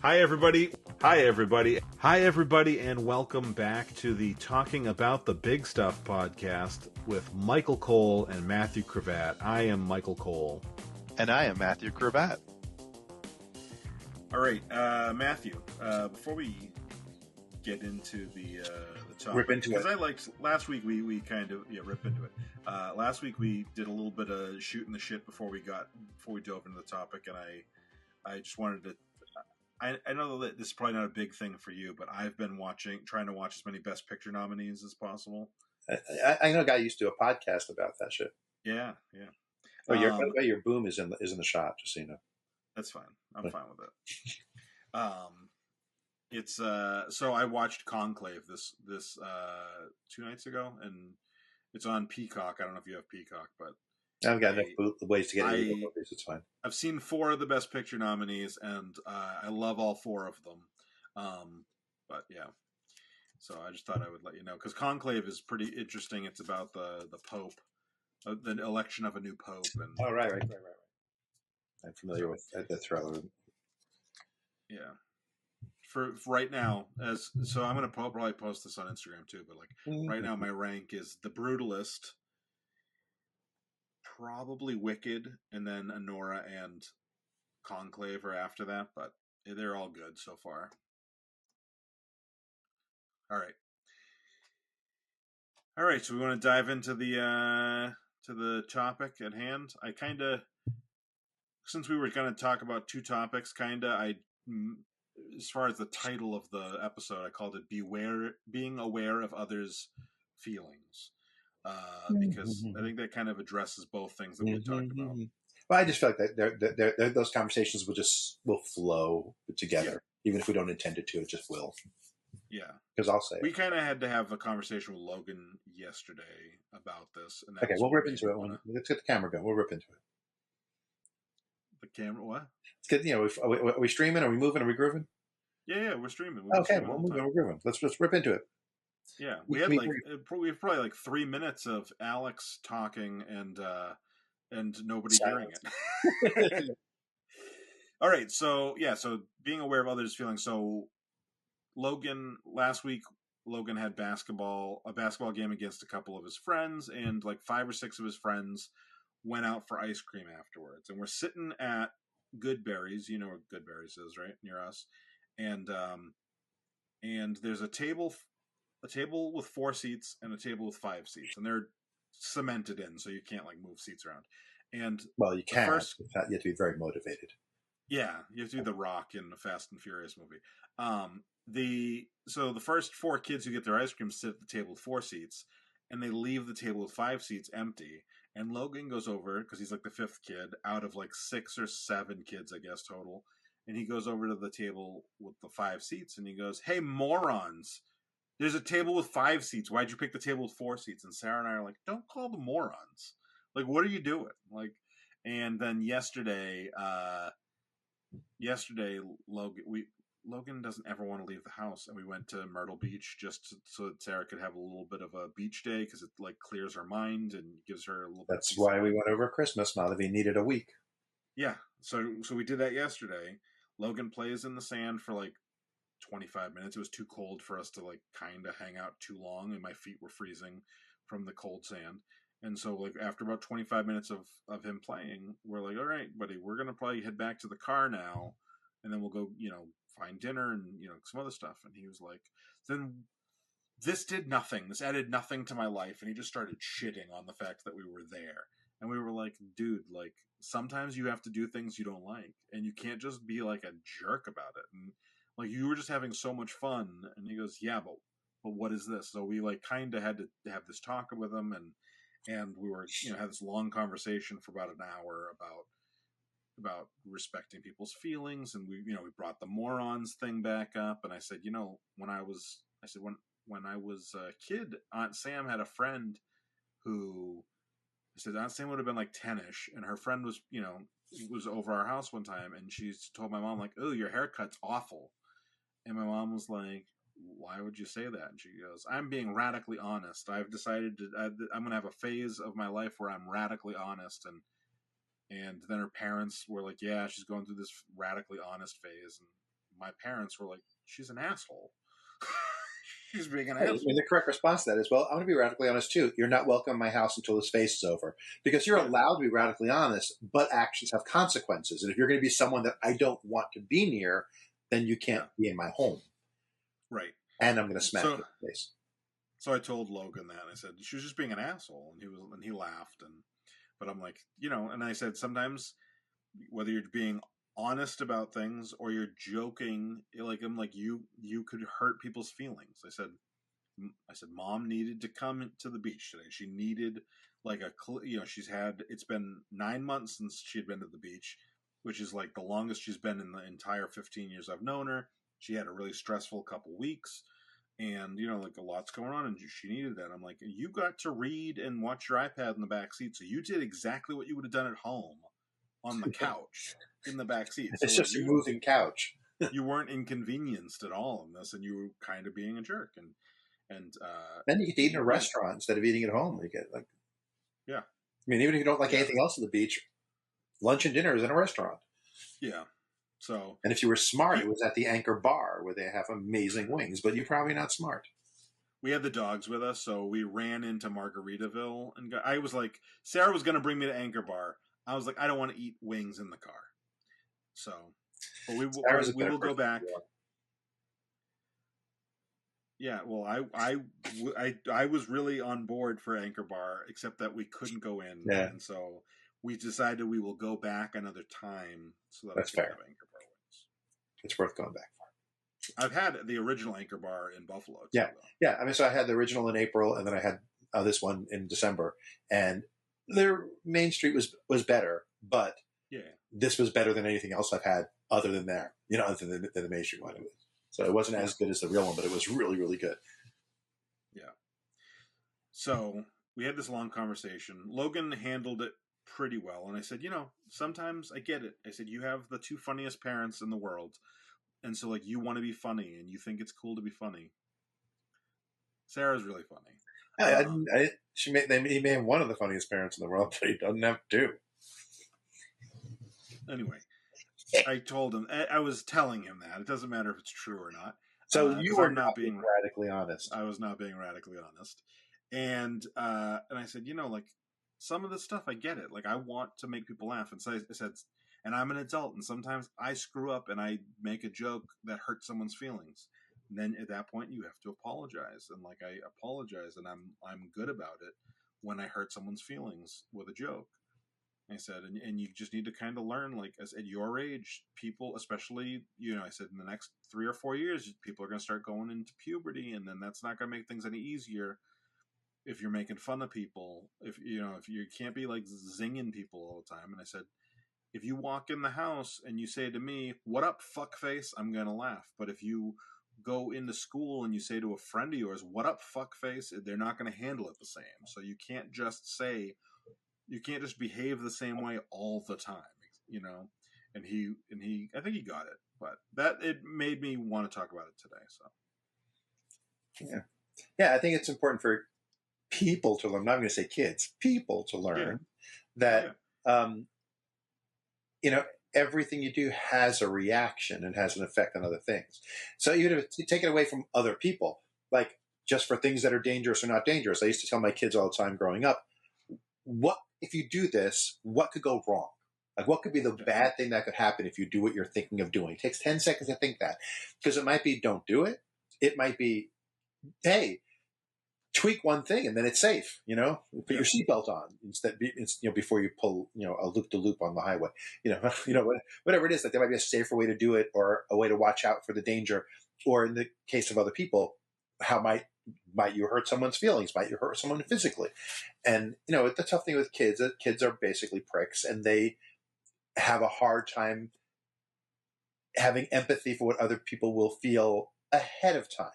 Hi, everybody. Hi, everybody. Hi, everybody, and welcome back to the Talking About the Big Stuff podcast with Michael Cole and Matthew Cravat. I am Michael Cole. And I am Matthew Cravat. All right, Matthew, before we get into the topic, rip into it. because I liked last week we kind of rip into it. Last week we did a little bit of shooting the shit before we dove into the topic, and I just wanted to. I know that this is probably not a big thing for you, but I've been trying to watch as many Best Picture nominees as possible. I know a guy used to do a podcast about that shit. Yeah. Oh, by the way, your boom is in the shop, just so you know. That's fine. I'm fine with it. It's so I watched Conclave this 2 nights ago, and it's on Peacock. I don't know if you have Peacock, but I've got enough ways to get into the movies. It's fine. I've seen 4 of the Best Picture nominees, and I love all 4 of them. But yeah, so I just thought I would let you know, because Conclave is pretty interesting. It's about the Pope, the election of a new Pope. And right. I'm familiar with the thriller. Yeah. For right now, I'm going to probably post this on Instagram too, but right now my rank is The Brutalist, probably Wicked, and then Anora and Conclave are after that, but they're all good so far. All right, so we want to dive into the topic at hand. I kind of, since we were going to talk about 2 topics, as far as the title of the episode, I called it Being Aware of Others' Feelings. Because I think that kind of addresses both things that we talked about. Well, I just feel like that those conversations will flow together, even if we don't intend it to. It just will. Yeah, because I'll say we kind of had to have a conversation with Logan yesterday about this. And okay, we'll rip into it. Let's get the camera going. We'll rip into it. The camera, what? It's good. Are we streaming? Are we moving? Are we grooving? Yeah, we're streaming. Okay, we're moving. We're grooving. Let's rip into it. Yeah, we have probably like 3 minutes of Alex talking and nobody hearing it. All right, so being aware of others' feelings. So last week, Logan had a basketball game against a couple of his friends, and like 5 or 6 of his friends went out for ice cream afterwards. And we're sitting at Goodberry's. You know where Goodberry's is, right? Near us. And there's a table with 4 seats and a table with 5 seats, and they're cemented in, so you can't move seats around. And you can. You have to be very motivated. Yeah, you have to do The Rock in the Fast and Furious movie. So the first 4 kids who get their ice cream sit at the table with 4 seats, and they leave the table with 5 seats empty. And Logan goes over, because he's like the 5th kid out of 6 or 7 kids, I guess, total. And he goes over to the table with the 5 seats, and he goes, "Hey, morons! There's a table with 5 seats. Why'd you pick the table with 4 seats?" And Sarah and I are like, "Don't call them morons. What are you doing?" And then yesterday, Logan doesn't ever want to leave the house, and we went to Myrtle Beach just so that Sarah could have a little bit of a beach day, because it clears her mind and gives her a little. That's why we went over Christmas. Malavi needed a week. Yeah, so we did that yesterday. Logan plays in the sand for 25 minutes. It was too cold for us to kind of hang out too long, and my feet were freezing from the cold sand. And so after about 25 minutes of him playing, we're like, "All right, buddy, we're gonna probably head back to the car now, and then we'll go find dinner and some other stuff." And he was like, "Then this did nothing. This added nothing to my life." And he just started shitting on the fact that we were there. And we were like, "Dude, sometimes you have to do things you don't like, and you can't just be a jerk about it." And you were just having so much fun. And he goes, "Yeah, but what is this?" So we kind of had to have this talk with him, and we were had this long conversation for about an hour about respecting people's feelings. And we brought the morons thing back up. And I said, when I was a kid, Aunt Sam had a friend who, I said, Aunt Sam would have been 10ish, and her friend was was over our house one time, and she told my mom "Oh, your haircut's awful." And my mom was like, "Why would you say that?" And she goes, "I'm being radically honest. I've decided I'm going to have a phase of my life where I'm radically honest." And then her parents were like, "Yeah, she's going through this radically honest phase." And my parents were like, she's an asshole. She's being an Right. asshole. I mean, the correct response to that is, well, I'm going to be radically honest too. You're not welcome in my house until this phase is over, because you're allowed to be radically honest, but actions have consequences. And if you're going to be someone that I don't want to be near, then you can't be in my home. Right. And I'm going to smack you in the face. So I told Logan that, and I said, she was just being an asshole, and he laughed, but I'm like, and I said, sometimes whether you're being honest about things or you're joking, I'm like, you could hurt people's feelings. I said mom needed to come to the beach today. She needed it's been 9 months since she had been to the beach, which is like the longest she's been in the entire 15 years I've known her. She had a really stressful couple weeks, and a lot's going on, and she needed that. I'm like, you got to read and watch your iPad in the back seat, so you did exactly what you would have done at home on the couch in the back seat. So it's just a moving couch. You weren't inconvenienced at all in this, and you were kind of being a jerk. And then you get to eat in a restaurant instead of eating at home. You get I mean, even if you don't like anything else at the beach, lunch and dinner is in a restaurant. Yeah. So, and if you were smart, it was at the Anchor Bar where they have amazing wings. But you're probably not smart. We had the dogs with us, so we ran into Margaritaville, and I was like, Sarah was going to bring me to Anchor Bar. I was like, I don't want to eat wings in the car. So, but we will go back. Yeah, well, I was really on board for Anchor Bar, except that we couldn't go in, and so we decided we will go back another time so that that's I can fair. have Anchor Bar wings. It's worth going back for. I've had the original Anchor Bar in Buffalo. Yeah. I mean, so I had the original in April, and then I had this one in December, and their Main Street was better, but this was better than anything else I've had other than there, other than the Main Street one. So it wasn't as good as the real one, but it was really, really good. Yeah. So we had this long conversation. Logan handled it pretty well, and I said, sometimes I get it. I said, you have the two funniest parents in the world, and so you want to be funny, and you think it's cool to be funny. Sarah's really funny. He may have one of the funniest parents in the world, but he doesn't have two. Anyway, I told him, I was telling him that. It doesn't matter if it's true or not. So you were not being radically honest. I was not being radically honest. And I said, some of this stuff, I get it. I want to make people laugh. And so I said, and I'm an adult, and sometimes I screw up and I make a joke that hurts someone's feelings. And then at that point, you have to apologize. And I apologize, and I'm good about it when I hurt someone's feelings with a joke. I said, and you just need to kind of learn, as at your age, people, especially, I said, in the next 3 or 4 years, people are going to start going into puberty, and then that's not going to make things any easier if you're making fun of people. If you can't be zinging people all the time. And I said, if you walk in the house and you say to me, "What up, fuckface?" I'm going to laugh. But if you go into school and you say to a friend of yours, "What up, fuckface?" they're not going to handle it the same. So you can't just behave the same way all the time, And he, I think he got it, but it made me want to talk about it today. So, yeah, I think it's important for people to learn. I'm not going to say kids, people to learn that, everything you do has a reaction and has an effect on other things. So even if you take it away from other people, just for things that are dangerous or not dangerous, I used to tell my kids all the time growing up, what if you do this, what could go wrong? What could be the bad thing that could happen if you do what you're thinking of doing? It takes 10 seconds to think that. Because it might be, don't do it. It might be, hey, tweak one thing and then it's safe, put your seatbelt on instead, before you pull, a loop-de-loop on the highway, whatever it is, there might be a safer way to do it, or a way to watch out for the danger. Or in the case of other people, how might you hurt someone's feelings? Might you hurt someone physically? And, the tough thing with kids are basically pricks, and they have a hard time having empathy for what other people will feel ahead of time.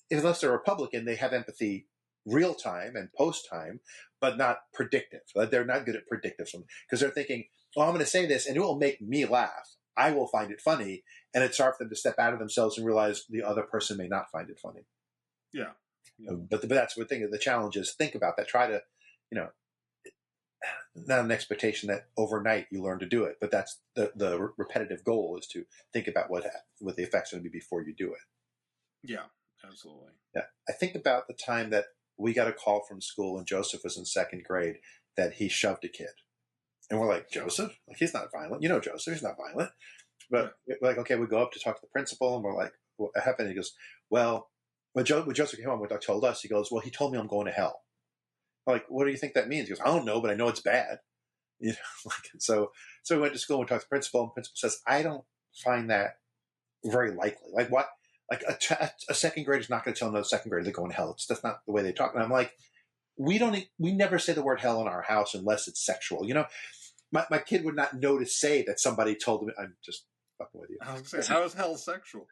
Unless they're Republican, they have empathy real time and post time, but not predictive. They're not good at predictive, because they're thinking, "Oh, I'm going to say this and it will make me laugh. I will find it funny." And it's hard for them to step out of themselves and realize the other person may not find it funny. Yeah. But that's the thing. The challenge is, think about that. Try to, not an expectation that overnight you learn to do it, but that's the repetitive goal is to think about what the effects are going to be before you do it. Yeah, absolutely. Yeah. I think about the time that we got a call from school when Joseph was in second grade that he shoved a kid. And we're like, Joseph? Like, he's not violent. You know Joseph, he's not violent. But we're like, okay, we go up to talk to the principal, and we're like, what happened? He goes, well, when Joseph came home and told us, he goes, well, he told me I'm going to hell. I'm like, what do you think that means? He goes, I don't know, but I know it's bad. You know, like, so we went to school and talked to the principal, and the principal says, I don't find that very likely. Like, what? Like, a second grader is not going to tell another second grader they're going to hell. That's not the way they talk. And I'm like, we never say the word hell in our house unless it's sexual. You know, my kid would not know to say that somebody told him. I'm just fucking with you. I was saying, how is hell sexual?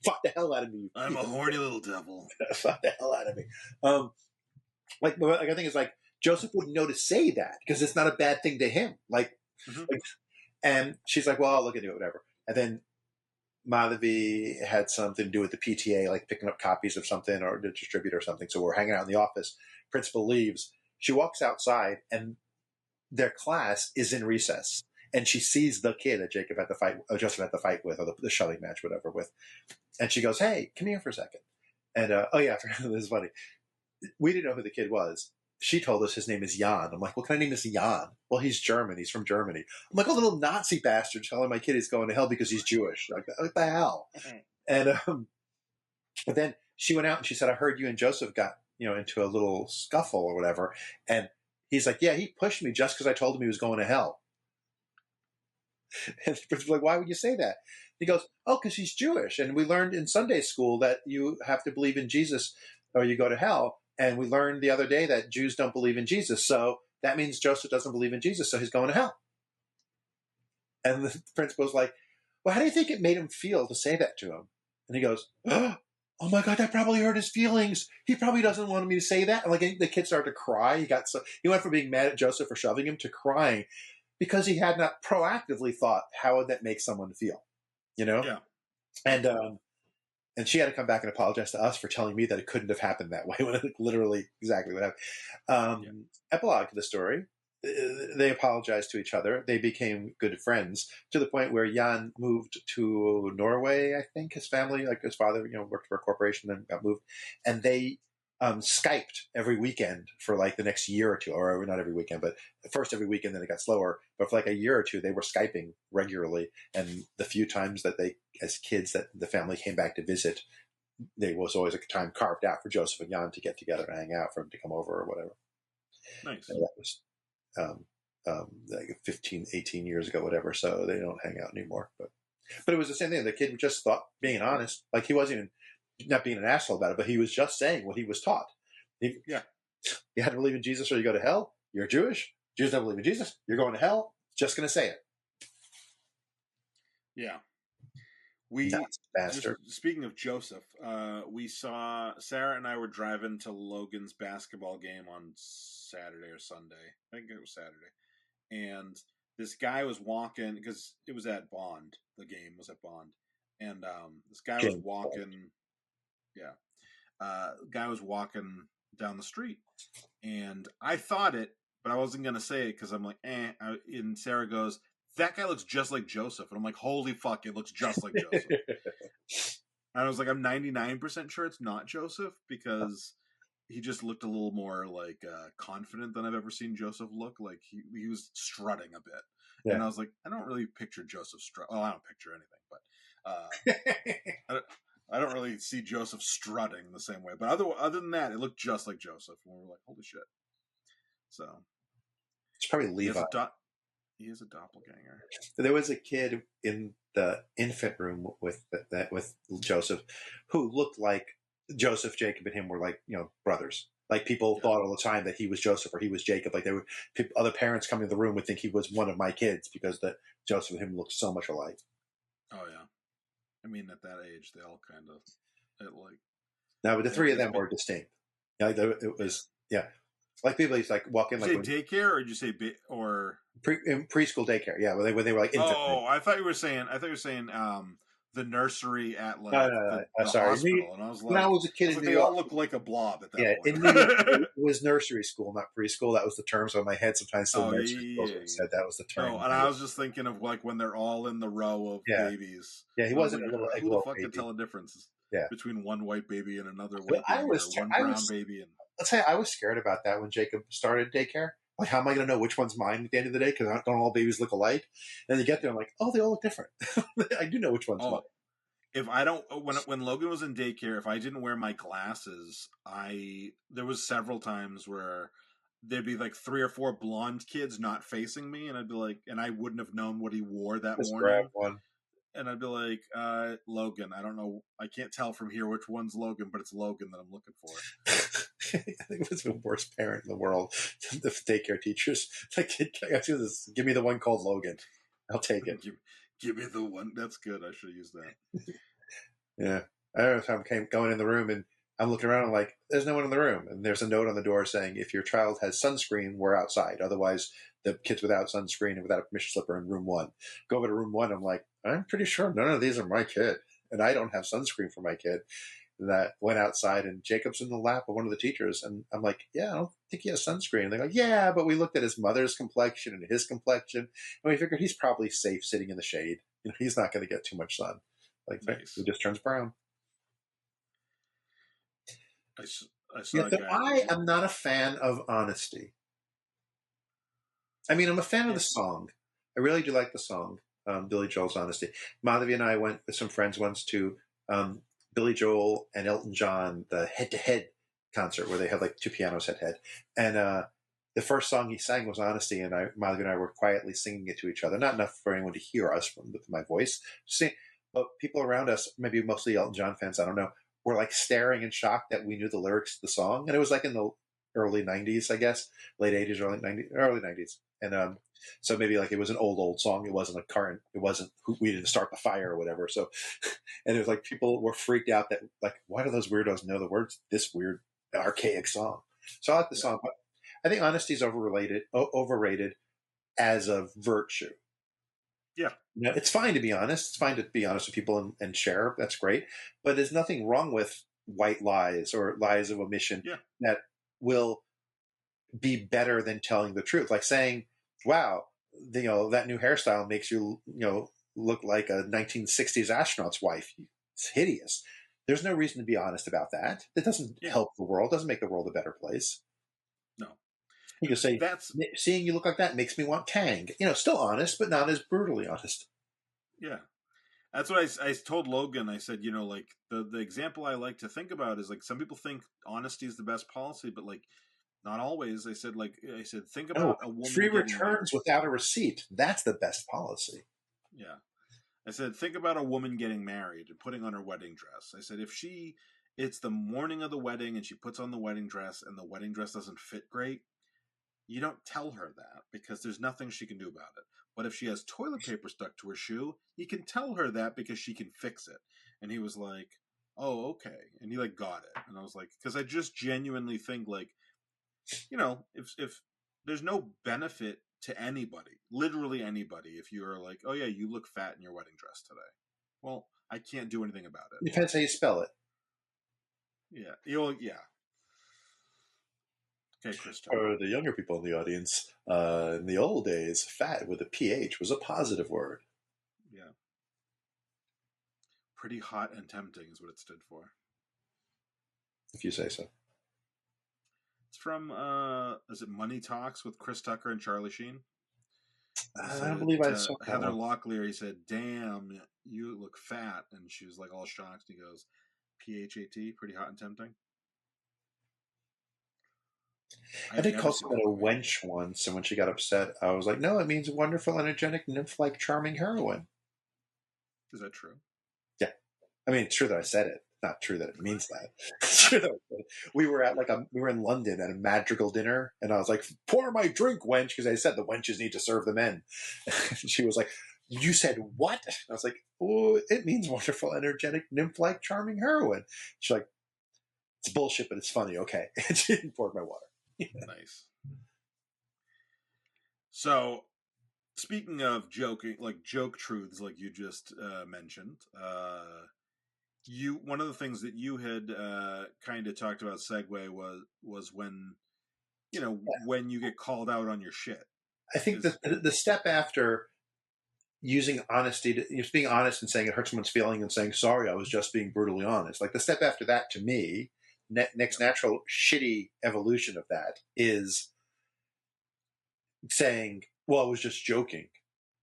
Fuck the hell out of me. I'm a horny little devil. Fuck the hell out of me. Like I think it's like Joseph wouldn't know to say that because it's not a bad thing to him. Like, and she's like, well, I'll look into it, whatever. And then Madhavi had something to do with the PTA, like picking up copies of something or to distribute or something. So we're hanging out in the office. Principal leaves. She walks outside, and their class is in recess. And she sees the kid that Joseph had the fight with, or the shoving match, whatever, with. And she goes, hey, come here for a second. And, oh, yeah, this is funny. We didn't know who the kid was. She told us his name is Jan. I'm like, what kind of name is Jan? Well, he's German. He's from Germany. I'm like, a little Nazi bastard telling my kid he's going to hell because he's Jewish. Like, what the hell? And but then she went out and she said, I heard you and Joseph got, into a little scuffle or whatever. And he's like, yeah, he pushed me just because I told him he was going to hell. And the principal's like, why would you say that? He goes, oh, because he's Jewish. And we learned in Sunday school that you have to believe in Jesus or you go to hell. And we learned the other day that Jews don't believe in Jesus. So that means Joseph doesn't believe in Jesus, so he's going to hell. And the principal's like, well, how do you think it made him feel to say that to him? And he goes, oh my God, that probably hurt his feelings. He probably doesn't want me to say that. And like the kid started to cry. He went from being mad at Joseph for shoving him to crying because he had not proactively thought, how would that make someone feel? Yeah. And she had to come back and apologize to us for telling me that it couldn't have happened that way when it literally exactly what happened. Epilogue to the story. They apologized to each other. They became good friends to the point where Jan moved to Norway, I think, his family, like his father, worked for a corporation and got moved. And they Skyped every weekend for like the next year or two, or not every weekend, but first every weekend, then it got slower. But for like a year or two, they were Skyping regularly. And the few times that they, as kids, that the family came back to visit, there was always a time carved out for Joseph and Jan to get together and hang out, for him to come over or whatever. Nice. And that was like 15, 18 years ago, whatever. So they don't hang out anymore. But it was the same thing. The kid just thought, being honest, like he wasn't even not being an asshole about it, but he was just saying what he was taught. You had to believe in Jesus or you go to hell. You're Jewish. Jews don't believe in Jesus. You're going to hell. Just going to say it. Yeah. Speaking of Joseph, we saw, Sarah and I were driving to Logan's basketball game on Saturday or Sunday. I think it was Saturday. And this guy was walking, because it was at Bond. The game was at Bond. And this guy was walking... guy was walking down the street, and I thought it, but I wasn't gonna say it because I'm like, and Sarah goes, "That guy looks just like Joseph," and I'm like, "Holy fuck, it looks just like Joseph." And I was like, I'm 99% sure it's not Joseph because he just looked a little more like confident than I've ever seen Joseph look. Like he was strutting a bit, and I was like, I don't really picture Joseph strut. Oh, I don't picture anything, but. I don't really see Joseph strutting the same way, but other than that, it looked just like Joseph, and we were like, "Holy shit!" So it's probably Levi. He is a doppelganger. There was a kid in the infant room with Joseph who looked like Joseph. Jacob and him were like brothers. Like people thought all the time that he was Joseph or he was Jacob. Like other parents coming to the room would think he was one of my kids because Joseph and him looked so much alike. Oh yeah. I mean, at that age, they all kind of like. No, but the three of them were distinct. Like it was, like people used to like walk in. Did you say daycare, or did you say in preschool daycare? Yeah, when they were like infant. Oh, I thought you were saying the nursery at like No, no, no. the Sorry. hospital, and I was When I like, was a kid in New they York, all look like a blob at that yeah, point. in New York, it was nursery school, not preschool. That was the term. So in my head, sometimes still Oh yeah, nursery yeah, schools yeah, when I yeah. said that was the No, term. and I was just thinking of like when they're all in the row of Yeah. babies. Yeah, he I was wasn't like, a little egg who the roll fuck can baby. tell a difference Yeah. between one white baby and another Well, white baby, or one brown baby? And let's say I was scared about that when Jacob started daycare. Like, how am I going to know which one's mine at the end of the day? Because don't all babies look alike? And then you get there, I'm like, oh, they all look different. I do know which one's mine. If I don't, when Logan was in daycare, if I didn't wear my glasses, there was several times where there'd be like 3 or 4 blonde kids not facing me, and I'd be like, and I wouldn't have known what he wore that Just morning. grab one. And I'd be like, Logan, I don't know. I can't tell from here which one's Logan, but it's Logan that I'm looking for. I think it was the worst parent in the world. The daycare teachers. Like, give me the one called Logan. I'll take it. Give me the one. That's good. I should use that. Yeah. I don't know if I'm going in the room and I'm looking around. I'm like, there's no one in the room. And there's a note on the door saying, if your child has sunscreen, we're outside. Otherwise, the kids without sunscreen and without a permission slip are in room 1. Go over to room 1. I'm like, I'm pretty sure none of these are my kid. And I don't have sunscreen for my kid. And that went outside, and Jacob's in the lap of one of the teachers. And I'm like, yeah, I don't think he has sunscreen. And they go, yeah, but we looked at his mother's complexion and his complexion. And we figured he's probably safe sitting in the shade. He's not going to get too much sun. Like, nice. He just turns brown. I saw I am not a fan of honesty. I mean, I'm a fan of the song. I really do like the song, Billy Joel's Honesty. Madhavi and I went with some friends once to Billy Joel and Elton John, the head-to-head concert where they have like 2 pianos head-to-head. And the first song he sang was Honesty, and Madhavi and I were quietly singing it to each other. Not enough for anyone to hear us with my voice. But people around us, maybe mostly Elton John fans, I don't know, were like staring in shock that we knew the lyrics to the song. And it was like in the early 90s, I guess, late 80s, early 90s. And so maybe like it was an old song. It wasn't a current, we didn't start the fire or whatever. So, and it was like people were freaked out that like, why do those weirdos know the words to this weird archaic song? So I like the song, but I think honesty is overrated as a virtue. Yeah. It's fine to be honest. It's fine to be honest with people and share. That's great. But there's nothing wrong with white lies or lies of omission that will be better than telling the truth. Like saying, wow, that new hairstyle makes you, look like a 1960s astronaut's wife. It's hideous. There's no reason to be honest about that. It doesn't help the world. Doesn't make the world a better place. No. You can say, seeing you look like that makes me want Tang. Still honest, but not as brutally honest. Yeah. That's what I told Logan. I said, like the example I like to think about is like some people think honesty is the best policy, but like not always. I said, think about a woman. Free returns without a receipt. That's the best policy. Yeah. I said, think about a woman getting married and putting on her wedding dress. I said, if it's the morning of the wedding and she puts on the wedding dress and the wedding dress doesn't fit great, you don't tell her that because there's nothing she can do about it. But if she has toilet paper stuck to her shoe, you can tell her that because she can fix it. And he was like, oh, okay. And he like got it. And I was like, because I just genuinely think like, if there's no benefit to anybody, literally anybody, if you're like, oh yeah, you look fat in your wedding dress today. Well, I can't do anything about it. Depends how you spell it. Yeah. Yeah. Okay, Chris. For the younger people in the audience, in the old days, fat with a PH was a positive word. Yeah. Pretty hot and tempting is what it stood for. If you say so. It's from, is it Money Talks with Chris Tucker and Charlie Sheen? I don't believe I saw that Heather one. Locklear, he said, damn, you look fat. And she was like all shocked. He goes, PHAT, pretty hot and tempting. I did call someone a wench once, and when she got upset, I was like, no, it means wonderful, energetic, nymph-like, charming heroine. Is that true? Yeah. I mean, it's true that I said it. Not true that it means that. It's true that we were at we were in London at a madrigal dinner, and I was like, pour my drink, wench, because I said the wenches need to serve the men. She was like, you said what? I was like, oh, it means wonderful, energetic, nymph-like, charming heroine. She's like, it's bullshit, but it's funny. Okay. And she poured my water. Nice. So speaking of joking, like joke truths, like you just mentioned, you one of the things that you had kind of talked about segue was when when you get called out on your shit. I think the step after using honesty, just being honest and saying it hurts someone's feeling and saying, sorry, I was just being brutally honest. Like the step after that to me, next natural shitty evolution of that is saying, well, I was just joking.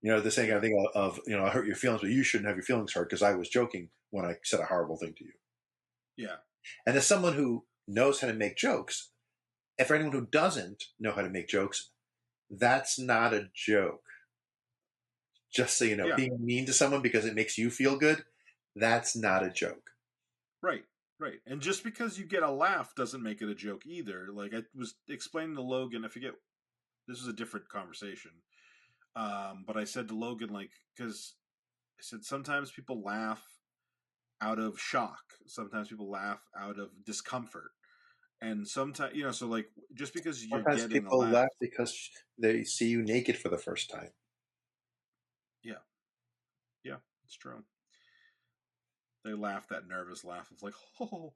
The saying, I think of, I hurt your feelings, but you shouldn't have your feelings hurt because I was joking when I said a horrible thing to you. Yeah. And as someone who knows how to make jokes, and for anyone who doesn't know how to make jokes, that's not a joke. Just so you know, being mean to someone because it makes you feel good, that's not a joke. Right. And just because you get a laugh doesn't make it a joke either. Like I was explaining to Logan, I forget, this was a different conversation. But I said to Logan, like, because I said sometimes people laugh out of shock. Sometimes people laugh out of discomfort. And sometimes, so like, just because you're sometimes getting people a laugh, laugh because they see you naked for the first time. Yeah, it's true. They laugh that nervous laugh of like, oh,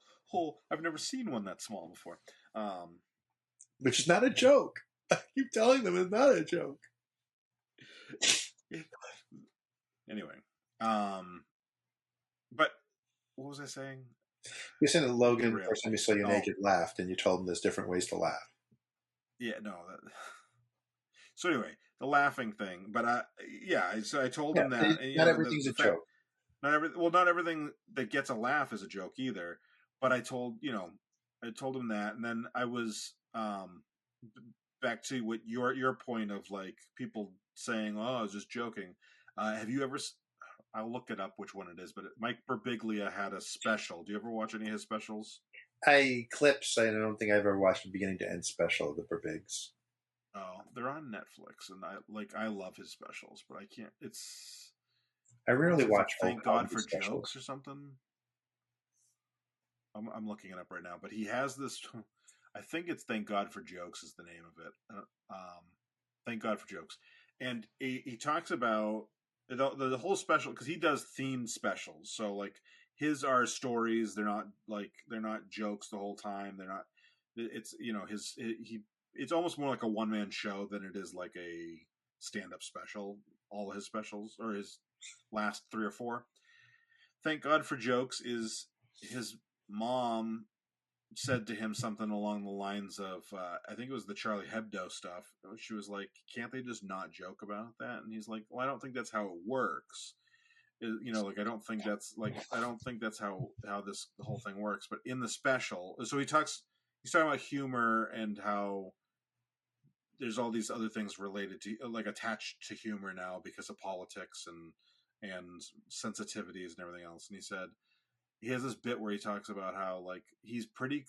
I've never seen one that small before. Which is not a joke. I keep telling them it's not a joke. Anyway, but what was I saying? You're saying that Logan, the first time he saw you naked, laughed, and you told him there's different ways to laugh. Yeah, no. So anyway, the laughing thing, but so I told him that. And, not everything's a joke. Not everything that gets a laugh is a joke either. But I told him that, and then I was back to what your point of like people saying, "Oh, I was just joking." Have you ever? I'll look it up which one it is, but Mike Birbiglia had a special. Do you ever watch any of his specials? Clips. I don't think I've ever watched a beginning to end special of the Birbigs. Oh, they're on Netflix, and I love his specials, but I can't. I rarely watch. Thank God for Jokes or something. I'm looking it up right now, but he has this. I think it's Thank God for Jokes is the name of it. Thank God for Jokes, and he talks about the whole special because he does themed specials. So like his are stories. They're not jokes the whole time. They're not. It's it's almost more like a one-man show than it is like a stand-up special. All of his specials, or his last 3 or 4. Thank God for Jokes is his mom said to him something along the lines of, I think it was the Charlie Hebdo stuff. She was like, can't they just not joke about that? And he's like, well, I don't think that's how it works. I don't think that's how the whole thing works. But in the special, so he's talking about humor and how there's all these other things related to, like, attached to humor now because of politics and sensitivities and everything else. And he said he has this bit where he talks about how like he's pretty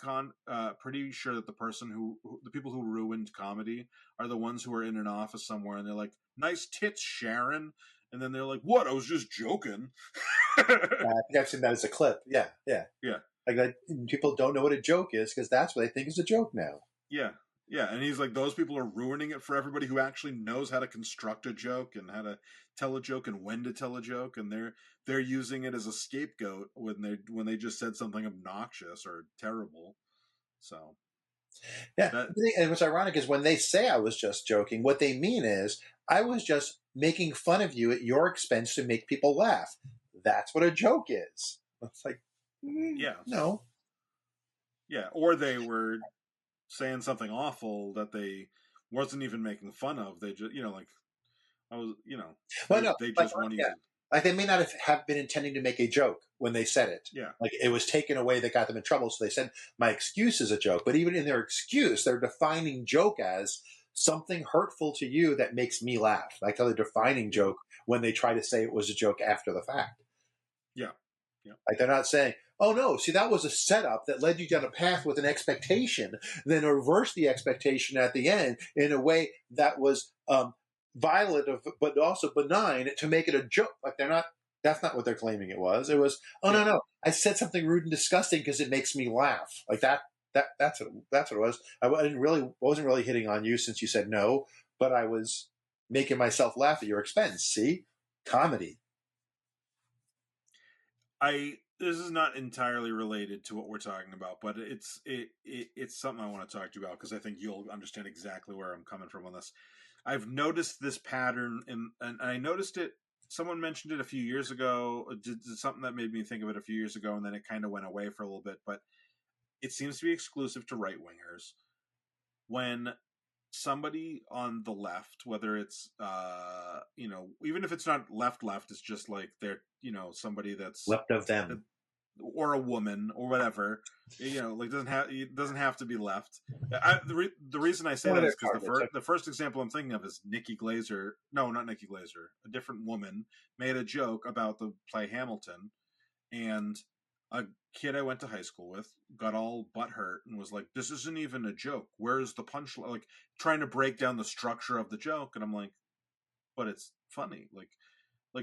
sure that the people who ruined comedy are the ones who are in an office somewhere and they're like, nice tits, Sharon. And then they're like, what? I was just joking. I think I've seen that as a clip. Yeah. Like that, people don't know what a joke is because that's what they think is a joke now. Yeah, and he's like, those people are ruining it for everybody who actually knows how to construct a joke and how to tell a joke and when to tell a joke, and they're using it as a scapegoat when they just said something obnoxious or terrible. So yeah, and what's ironic is when they say I was just joking, what they mean is I was just making fun of you at your expense to make people laugh. That's what a joke is. It's like, no. Yeah, or they were saying something awful that they wasn't even making fun of. They just, I was, they just want to use it. Like they may not have been intending to make a joke when they said it. Yeah. Like it was taken away that got them in trouble. So they said, my excuse is a joke. But even in their excuse, they're defining joke as something hurtful to you that makes me laugh. Like they're defining joke when they try to say it was a joke after the fact. Yeah. Like they're not saying, oh no, see, that was a setup that led you down a path with an expectation, then reverse the expectation at the end in a way that was violent but also benign to make it a joke. Like that's not what they're claiming it was. It was, no, I said something rude and disgusting because it makes me laugh. Like that's what it was. I wasn't really hitting on you since you said no, but I was making myself laugh at your expense. See? Comedy. This is not entirely related to what we're talking about, but it's something I want to talk to you about because I think you'll understand exactly where I'm coming from on this. I've noticed this pattern, and I noticed it. Someone mentioned it a few years ago. Did something that made me think of it a few years ago, and then it kind of went away for a little bit. But it seems to be exclusive to right wingers. When somebody on the left, whether it's even if it's not left, it's just like they're somebody that's Left of them. or a woman or whatever, like it doesn't have to be left. The reason I say that is because the first example I'm thinking of is Nikki Glaser. No, not Nikki Glaser. A different woman made a joke about the play Hamilton, and a kid I went to high school with got all butthurt and was like, "This isn't even a joke. Where's the punchline?" Like trying to break down the structure of the joke, and I'm like, "But it's funny." Like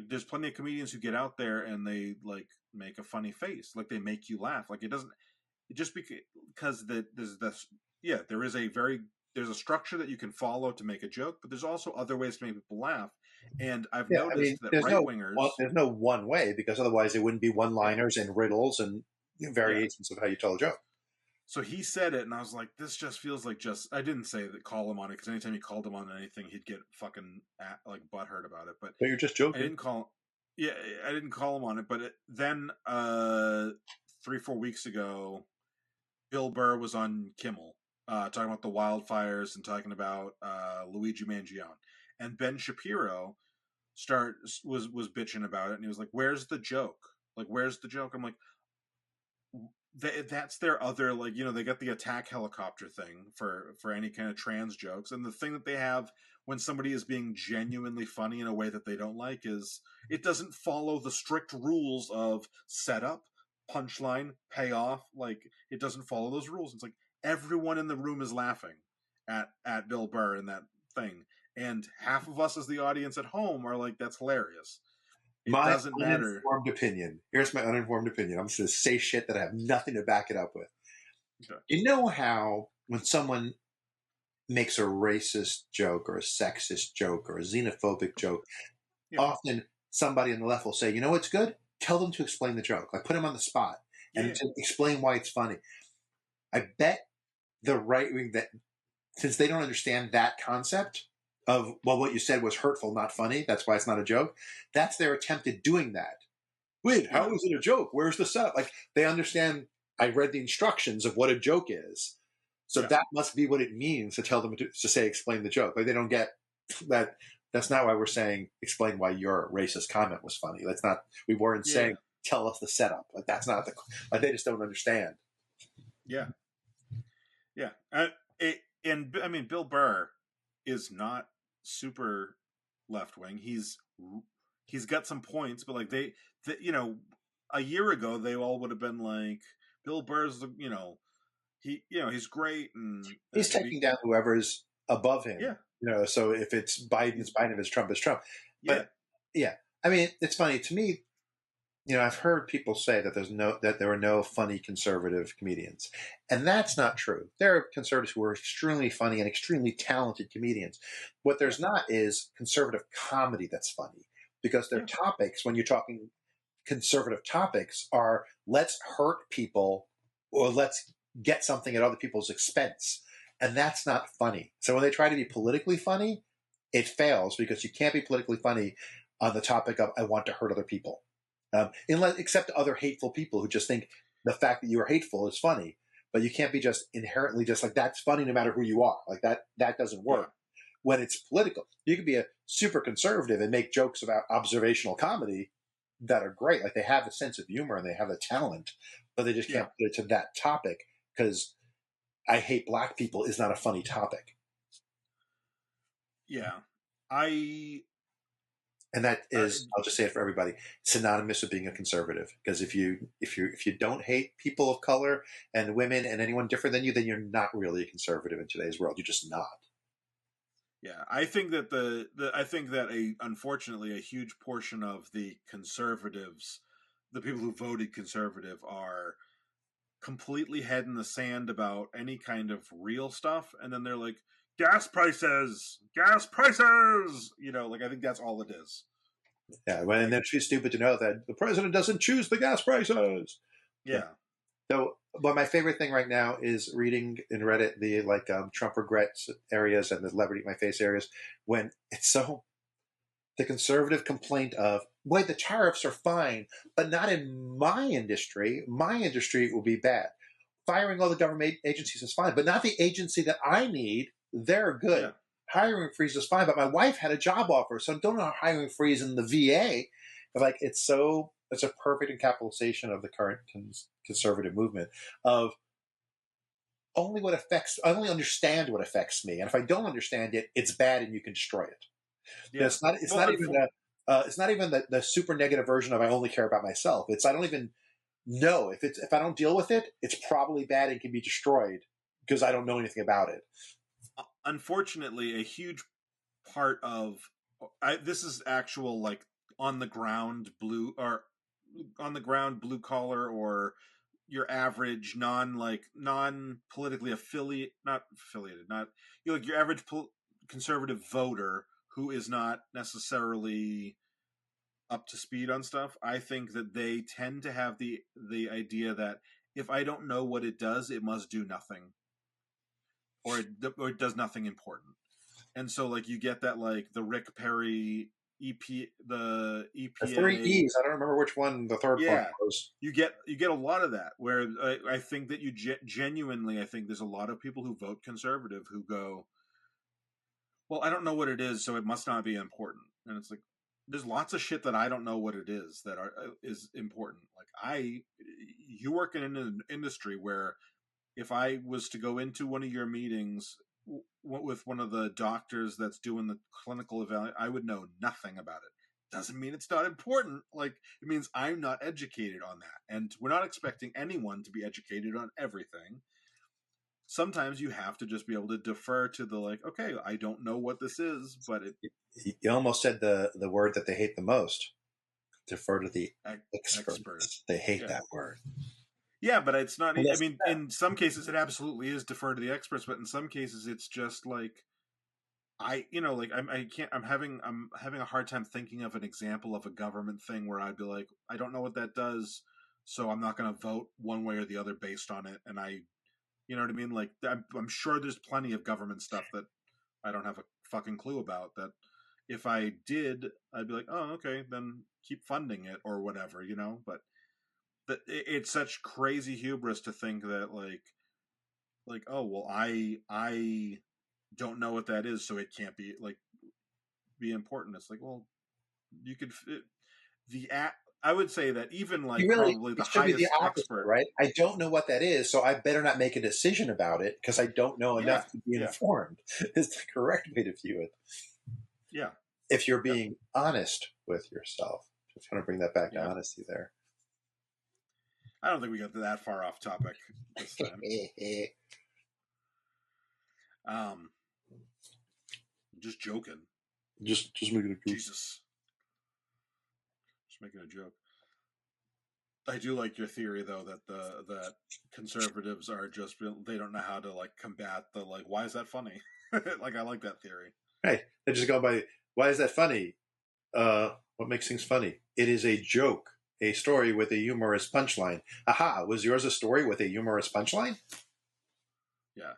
there's plenty of comedians who get out there and they like make a funny face, like they make you laugh. Like it doesn't just because there's this there's a structure that you can follow to make a joke, but there's also other ways to make people laugh. And I've noticed that right wingers there's no one way, because otherwise it wouldn't be one liners and riddles and variations of how you tell a joke. So he said it, and I was like, "This just feels like just." I didn't say that call him on it because anytime he called him on anything, he'd get fucking like butthurt about it. But you're just joking. I didn't call him on it. But then 3-4 weeks ago, Bill Burr was on Kimmel talking about the wildfires and talking about Luigi Mangione, and Ben Shapiro was bitching about it, and he was like, "Where's the joke? Like, where's the joke?" I'm like, that's their other, like, they got the attack helicopter thing for any kind of trans jokes, and the thing that they have when somebody is being genuinely funny in a way that they don't like is it doesn't follow the strict rules of setup, punchline, payoff. Like it doesn't follow those rules. It's like everyone in the room is laughing at Bill Burr in that thing, and half of us as the audience at home are like, that's hilarious. My uninformed opinion. Here's my uninformed opinion. I'm just going to say shit that I have nothing to back it up with. Okay. You know how when someone makes a racist joke or a sexist joke or a xenophobic joke, often somebody on the left will say, "You know what's good? Tell them to explain the joke. Like put them on the spot and to explain why it's funny." I bet the right wing, that since they don't understand that concept of, well, what you said was hurtful, not funny, that's why it's not a joke, that's their attempt at doing that. Wait, how is it a joke? Where's the setup? Like, they understand, I read the instructions of what a joke is. So that must be what it means to tell them to say, explain the joke. Like, they don't get that. That's not why we're saying, explain why your racist comment was funny. That's not, we weren't saying, tell us the setup. Like, that's not like, they just don't understand. Yeah. Yeah. And I mean, Bill Burr is not super left wing. He's got some points, but like a year ago they all would have been like, Bill Burr's he's great, and he's taking down whoever's above him. Yeah. So if it's Biden, it's Biden. If it's Trump, it's Trump. But I mean, it's funny to me. I've heard people say that there are no funny conservative comedians, and that's not true. There are conservatives who are extremely funny and extremely talented comedians. What there's not is conservative comedy that's funny, because their topics, when you're talking conservative topics, are let's hurt people or let's get something at other people's expense, and that's not funny. So when they try to be politically funny, it fails, because you can't be politically funny on the topic of I want to hurt other people. Except other hateful people who just think the fact that you are hateful is funny, but you can't be just inherently just like, that's funny no matter who you are. Like that doesn't work. When it's political, you can be a super conservative and make jokes about observational comedy that are great. Like they have a sense of humor and they have the talent, but they just can't put it to that topic, because I hate black people is not a funny topic. Yeah. And that is, I'll just say it for everybody, synonymous with being a conservative. Because if you don't hate people of color and women and anyone different than you, then you're not really a conservative in today's world. You're just not. Yeah, I think that unfortunately a huge portion of the conservatives, the people who voted conservative, are completely head in the sand about any kind of real stuff, and then they're like, gas prices, gas prices. You know, like I think that's all it is. Yeah, and they're too stupid to know that the president doesn't choose the gas prices. Yeah. So, but my favorite thing right now is reading in Reddit the Trump regrets areas and the celebrity my face areas when it's so the conservative complaint of, boy, the tariffs are fine, but not in my industry. My industry will be bad. Firing all the government agencies is fine, but not the agency that I need. They're good. Yeah. Hiring freeze is fine, but my wife had a job offer, so don't know hiring freeze in the VA. Like it's a perfect encapsulation of the current conservative movement of I only understand what affects me, and if I don't understand it, it's bad, and you can destroy it. Yeah. It's not even the super negative version of I only care about myself. It's I don't even know if I don't deal with it, it's probably bad and can be destroyed because I don't know anything about it. Unfortunately, a huge part of this is actual like on the ground blue collar or your average non politically not your average conservative voter who is not necessarily up to speed on stuff. I think that they tend to have the idea that if I don't know what it does, it must do nothing, or it does nothing important. And so like you get that like the Rick Perry the EPA, the 3 E's. I don't remember which one the third one was. You get a lot of that where I think that you genuinely, I think there's a lot of people who vote conservative who go, well, I don't know what it is, so it must not be important. And it's like, there's lots of shit that I don't know what it is that is important. Like you work in an industry where if I was to go into one of your meetings with one of the doctors that's doing the clinical evaluation, I would know nothing about it. Doesn't mean it's not important. Like, it means I'm not educated on that. And we're not expecting anyone to be educated on everything. Sometimes you have to just be able to defer to the like, okay, I don't know what this is, but You almost said the word that they hate the most. Defer to the experts. They hate that word. Yeah, but it's not. I mean, in some cases, it absolutely is defer to the experts, but in some cases, it's just like I'm having a hard time thinking of an example of a government thing where I'd be like, I don't know what that does, so I'm not going to vote one way or the other based on it. And you know what I mean? Like, I'm sure there's plenty of government stuff that I don't have a fucking clue about. That if I did, I'd be like, oh, okay, then keep funding it or whatever, you know. But it's such crazy hubris to think that like oh well I don't know what that is, so it can't be important. It's like, well, you could I would say that even like probably the highest expert, right? I don't know what that is, so I better not make a decision about it because I don't know enough to be informed. Is the correct way to view it. Yeah. If you're being honest with yourself. Just want to bring that back to honesty there. I don't think we got that far off topic this time. Just joking. Just making a joke. Jesus. Just making a joke. I do like your theory though that conservatives are just they don't know how to like combat the like why is that funny? Like I like that theory. Hey, they just go by why is that funny? What makes things funny? It is a joke, a story with a humorous punchline. Aha, was yours a story with a humorous punchline? Yeah.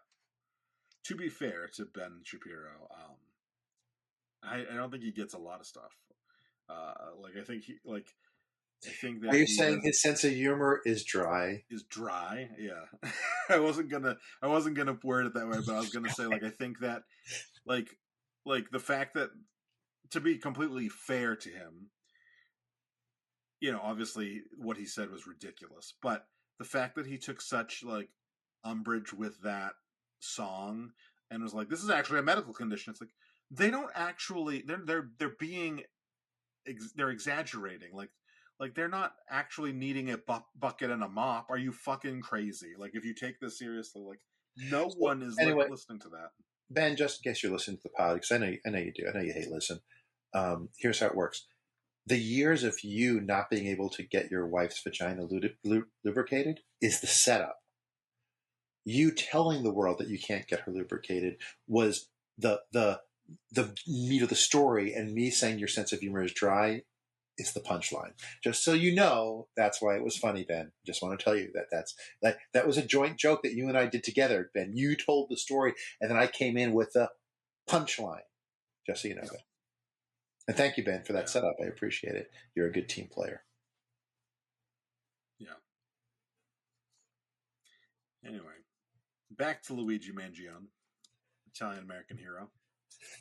To be fair to Ben Shapiro, I don't think he gets a lot of stuff. I think that. Are you saying his sense of humor is dry? Is dry, yeah. I wasn't gonna word it that way, but I was gonna say like I think that like the fact that, to be completely fair to him, you know, obviously what he said was ridiculous, but the fact that he took such like umbrage with that song and was like, this is actually a medical condition. It's like they don't actually they're being they're exaggerating. Like they're not actually needing a bucket and a mop. Are you fucking crazy? Like if you take this seriously, like no one is listening to that. Ben, just in case you're listening to the pod, because I know you do. I know you hate listen. Here's how it works. The years of you not being able to get your wife's vagina lubricated is the setup. you telling the world that you can't get her lubricated was the meat of the story, and me saying your sense of humor is dry is the punchline. Just so you know, that's why it was funny, Ben. Just want to tell you that was a joint joke that you and I did together, Ben. You told the story, and then I came in with the punchline. Just so you know that. And thank you, Ben, for that setup. I appreciate it. You're a good team player. Yeah. Anyway, back to Luigi Mangione, Italian American hero.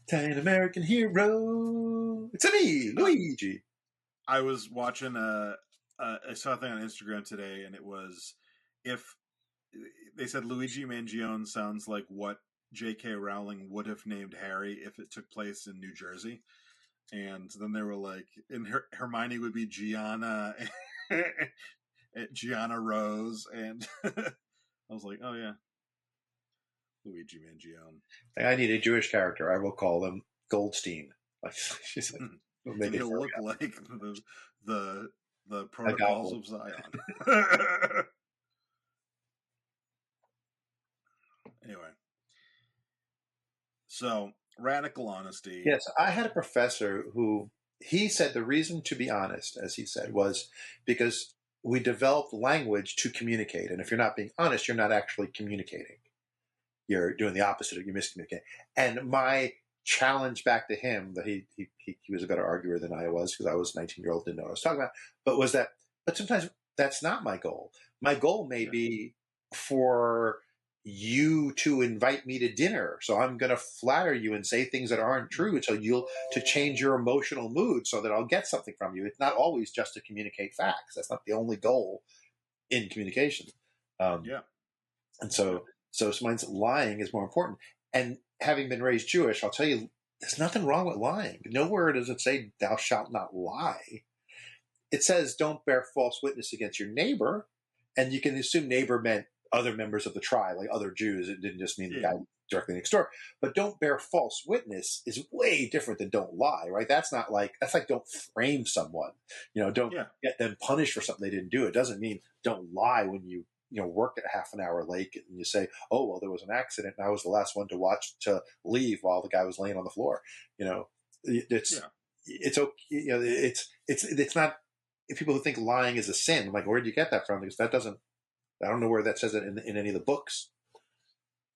Italian American hero. It's me, Luigi. I was watching I saw a thing on Instagram today, and it was if they said Luigi Mangione sounds like what J.K. Rowling would have named Harry if it took place in New Jersey, and then they were like, and Hermione would be Gianna, Gianna Rose, and I was like, oh yeah, Luigi Mangione. I need a Jewish character. I will call them Goldstein. She's like, and he'll look like the Protocols of Zion. Anyway, so radical honesty. Yes, I had a professor who he said the reason to be honest, as he said, was because we developed language to communicate, and if you're not being honest, you're not actually communicating. You're doing the opposite, you're miscommunicating. And my challenge back to him, that he was a better arguer than I was, because I was a 19-year-old, didn't know what I was talking about, but sometimes that's not my goal. My goal may be for you to invite me to dinner, so I'm going to flatter you and say things that aren't true to change your emotional mood so that I'll get something from you. It's not always just to communicate facts. That's not the only goal in communication. And so mine's lying is more important. And having been raised Jewish, I'll tell you, there's nothing wrong with lying. Nowhere does it say, thou shalt not lie. It says, don't bear false witness against your neighbor. And you can assume neighbor meant other members of the tribe, like other Jews. It didn't just mean the guy directly next door. But don't bear false witness is way different than don't lie, right? That's like don't frame someone. Don't get them punished for something they didn't do. It doesn't mean don't lie when you work at half an hour late and you say, oh, well, there was an accident and I was the last one to leave while the guy was laying on the floor. It's okay. It's not, if people who think lying is a sin, I'm like, where did you get that from? Because I don't know where that says it in any of the books,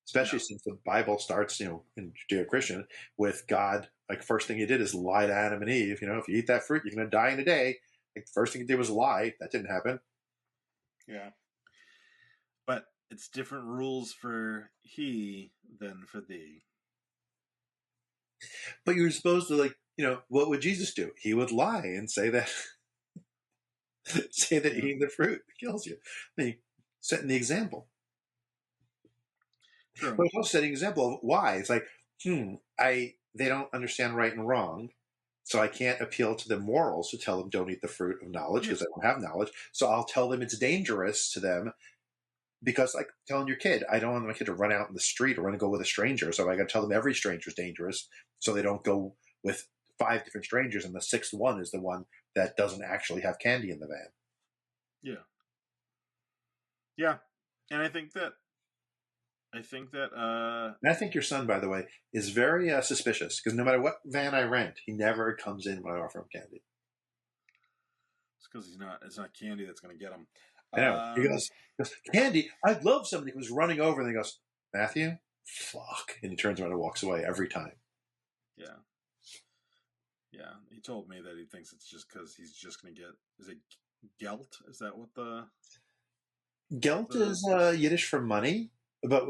especially since the Bible starts, in Judeo-Christian with God. Like, first thing he did is lie to Adam and Eve. If you eat that fruit, you're going to die in a day. Like, the first thing he did was lie. That didn't happen. Yeah. But it's different rules for he than for thee. But you're supposed to, what would Jesus do? He would lie and say that eating the fruit kills you. I mean, setting the example. True. But it's also setting an example of why. It's like, they don't understand right and wrong, so I can't appeal to the morals to tell them don't eat the fruit of knowledge because they don't have knowledge. So I'll tell them it's dangerous to them. Because, like telling your kid, I don't want my kid to run out in the street or run and go with a stranger. So I got to tell them every stranger is dangerous, so they don't go with 5 different strangers, and the 6th one is the one that doesn't actually have candy in the van. Yeah, and I think that. And I think your son, by the way, is very suspicious, because no matter what van I rent, he never comes in when I offer him candy. It's because it's not candy that's going to get him. I know. He goes, candy, I'd love somebody who's running over, and he goes, Matthew, fuck. And he turns around and walks away every time. Yeah. Yeah. He told me that he thinks it's just because he's just going to get, is it gelt? Is that what the... Gelt is Yiddish for money, but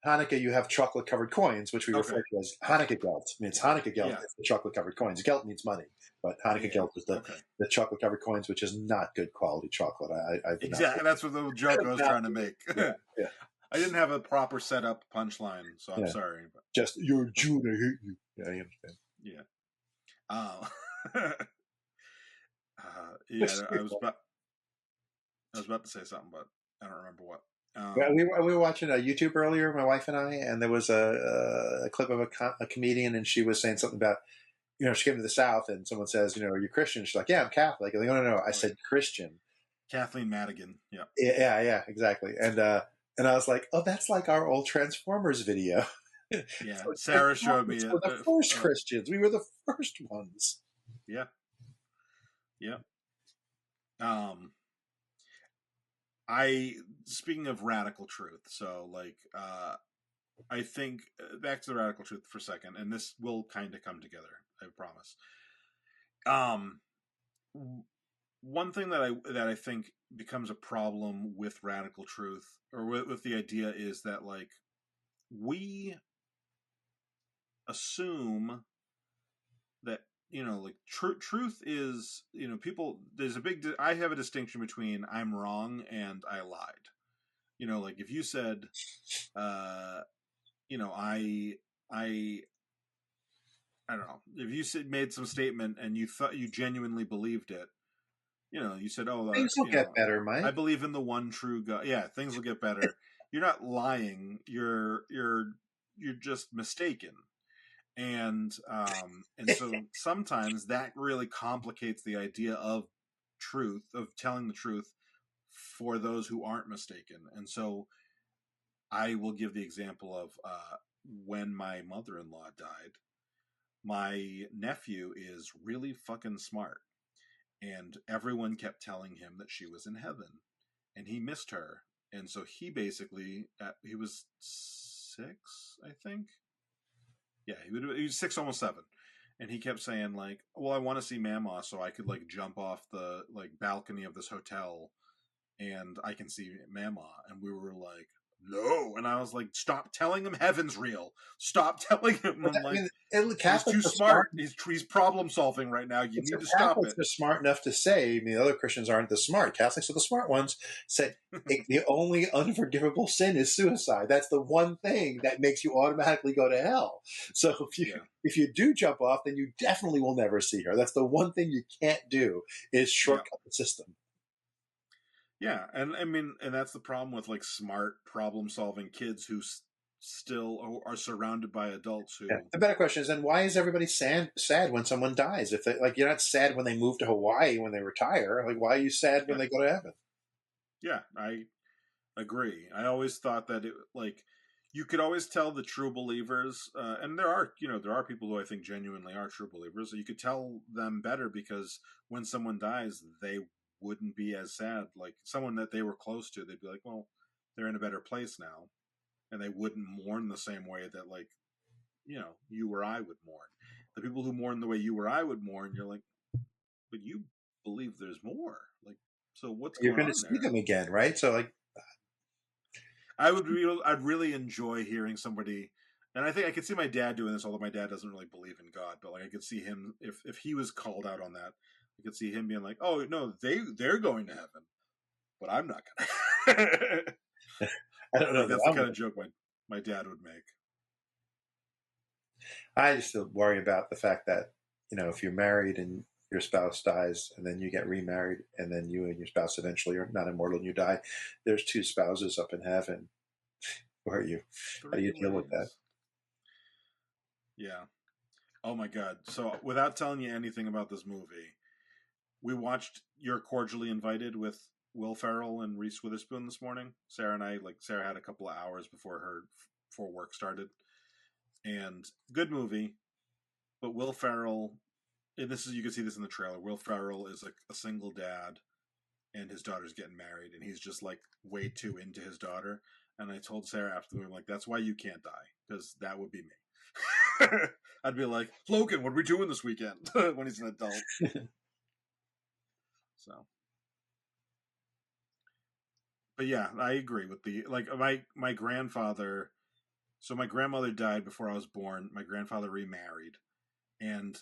Hanukkah, you have chocolate-covered coins, which we refer to as Hanukkah gelt. I mean, it's Hanukkah gelt, it's the chocolate-covered coins. Gelt means money, but Hanukkah gelt is the chocolate-covered coins, which is not good quality chocolate. Exactly, that's what the joke I was trying to make. Yeah. I didn't have a proper set-up punchline, so I'm sorry. But... Just, you're a Jew, I hate you. Yeah, I understand. Yeah. I was about to say something, but I don't remember what. We were watching YouTube earlier, my wife and I, and there was a clip of a comedian, and she was saying something about, she came to the South, and someone says, are you Christian? She's like, yeah, I'm Catholic. And they go, no, I said Christian. Kathleen Madigan. Yeah. Yeah, exactly. And I was like, oh, that's like our old Transformers video. Yeah. So Sarah showed me Transformers were the first a Christians. We were the first ones. yeah. Yeah. Um, I speaking of radical truth, so like I think back to the radical truth for a second, and this will kind of come together. I promise. Um, one thing that I think becomes a problem with radical truth or with the idea is that like we assume that like truth is people there's a big I have a distinction between I'm wrong and I lied. Like if you said uh I I don't know, if you made some statement and you thought you genuinely believed it, you said, oh, Things will get better, I Mike. believe in the one true God. Yeah, things will get better. You're not lying. You're just mistaken. And so sometimes that really complicates the idea of truth, of telling the truth for those who aren't mistaken. And so I will give the example of when my mother-in-law died. My nephew is really fucking smart, and everyone kept telling him that she was in heaven, and he missed her. And so he basically he was 6, I think. Yeah, he was 6, almost 7, and he kept saying like, "Well, I want to see Mama, so I could like jump off the like balcony of this hotel, and I can see Mama." And we were like, "No," and I was like, "Stop telling him heaven's real. Stop telling him." But I'm like, "He's Catholics too are smart. smart. He's problem solving right now. You So need to stop Catholics it." are smart enough to say, I mean, the other Christians aren't the smart. Catholics are the smart ones. Said the only unforgivable sin is suicide. That's the one thing that makes you automatically go to hell. So Yeah. if you do jump off, then you definitely will never see her. That's the one thing you can't do is Yeah. shortcut the system. Yeah, and I mean, and that's the problem with like smart problem-solving kids who still are surrounded by adults who. Yeah. The better question is then why is everybody sad when someone dies? If they, like you're not sad when they move to Hawaii when they retire, like why are you sad when Yeah, they go to heaven? yeah, I agree. I always thought that it like you could always tell the true believers, and there are people who I think genuinely are true believers. You could tell them better because when someone dies, they wouldn't be as sad. Like someone that they were close to, they'd be like, well, they're in a better place now, and they wouldn't mourn the same way that like you or I would mourn. The people who mourn the way you or I would mourn, you're like, but you believe there's more. Like, so what's You're going going to on see there? them again, right? So like I'd really enjoy hearing somebody, and I think I could see my dad doing this, although my dad doesn't really believe in God. But like, I could see him if he was called out on that, I could see him being like, oh no, they're going to heaven, but I'm not gonna. I don't know Like that that's the I'm. kind of joke my dad would make. I just still worry about the fact that if you're married and your spouse dies, and then you get remarried, and then you and your spouse eventually are not immortal and you die. There's two spouses up in heaven. Where are you? How do Three you deal with that? ways. Yeah. Oh my god. So without telling you anything about this movie, we watched You're Cordially Invited with Will Ferrell and Reese Witherspoon this morning. Sarah and I, like Sarah had a couple of hours before work started. And good movie, but Will Ferrell, and this is you can see this in the trailer. Will Ferrell is like a single dad and his daughter's getting married and he's just like way too into his daughter. And I told Sarah after the movie, I'm like, that's why you can't die, because that would be me. I'd be like, Logan, what are we doing this weekend? When he's an adult. So, but yeah, I agree with the like my grandfather. So my grandmother died before I was born. My grandfather remarried, and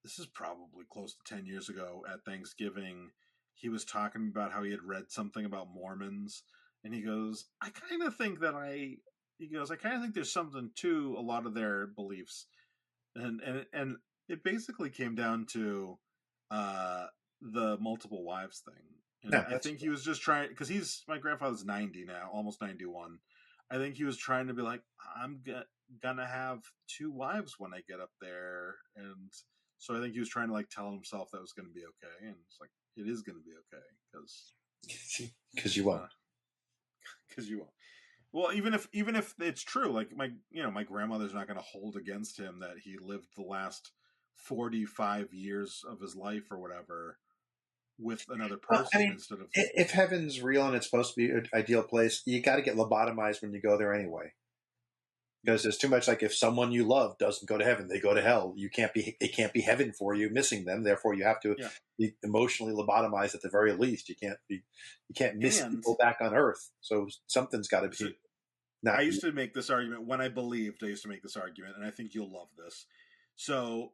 this is probably close to 10 years ago at Thanksgiving. He was talking about how he had read something about Mormons, and he goes, he goes, I kind of think there's something to a lot of their beliefs, and it basically came down to uh, the multiple wives thing. And No, I that's think he was just trying, because my grandfather's 90 now, almost 91. I think he was trying to be like, gonna have 2 wives when I get up there, and so I think he was trying to like tell himself that was going to be okay, and it's like it is going to be okay because Because you won't. Because you won't. Well, even if it's true, like my grandmother's not going to hold against him that he lived the last 45 years of his life or whatever with another Well, I person mean, instead of. if heaven's real and it's supposed to be an ideal place, you got to get lobotomized when you go there anyway. Because there's too much. Like if someone you love doesn't go to heaven, they go to hell. You can't be. It can't be heaven for you missing them. Therefore, you have to Yeah. be emotionally lobotomized at the very least. You can't be. You can't miss And- people back on Earth. So something's got to be. So, not. I used to make this argument when I believed. I used to make this argument, and I think you'll love this. So